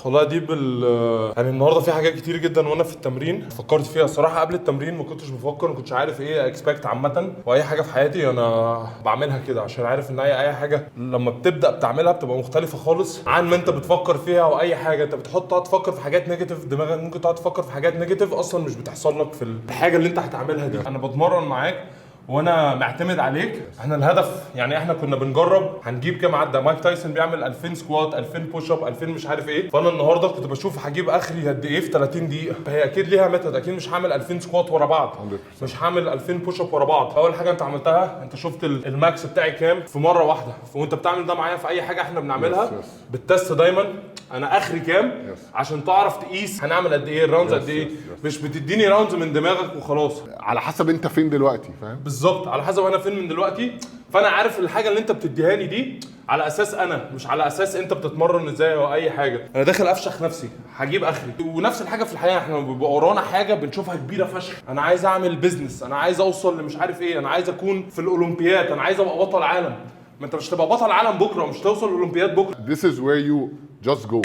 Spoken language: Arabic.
والله دي يعني النهارده في حاجات كتير جدا وانا في التمرين فكرت فيها الصراحه. قبل التمرين ما كنتش بفكر، ما كنتش عارف ايه اكسبكت عامه، واي حاجه في حياتي انا بعملها كده عشان عارف ان اي حاجه لما بتبدا بتعملها بتبقى مختلفه خالص عن ما انت بتفكر فيها. او اي حاجه انت تقعد تفكر في حاجات نيجاتيف، دماغك ممكن تقعد تفكر في حاجات نيجاتيف اصلا مش بتحصل لك في الحاجه اللي انت هتعملها دي. انا بتمرن معاك وانا معتمد عليك. احنا الهدف يعني احنا كنا بنجرب هنجيب كام عده. مايك تايسون بيعمل 2000 سكوات، 2000 بوش اب، 2000 مش عارف ايه. فانا النهارده كنت بشوف هجيب اخري قد ايه في 30 دقيقه. فهي اكيد ليها ميثود، اكيد مش هعمل 2000 سكوات ورا بعض، مش هعمل 2000 بوش اب ورا بعض. اول حاجه انت عملتها انت شفت الماكس بتاعي كام في مره واحده. وانت بتعمل ده معايا في اي حاجه احنا بنعملها بالتست دايما انا اخري كام عشان تعرف تقيس هنعمل قد ايه، الراوندز قد ايه. مش بتديني راوندز من دماغك وخلاص، على حسب انت فين دلوقتي، فاهم؟ بالظبط على حسب انا فين من دلوقتي. فانا عارف الحاجه اللي انت بتديها لي دي على اساس انا، مش على اساس انت بتتمرن ازاي او اي حاجه. انا داخل افشخ نفسي، هجيب اخري. ونفس الحاجه في الحياه، احنا بيبقى ورانا حاجه بنشوفها كبيره فشخ. انا عايز اعمل بيزنس، انا عايز اوصل لمش عارف ايه، انا عايز اكون في الاولمبياد، انا عايز ابقى بطل عالم. ما انت مش هتبقى بطل عالم بكره ومش توصل الاولمبياد بكره. This is where you just go.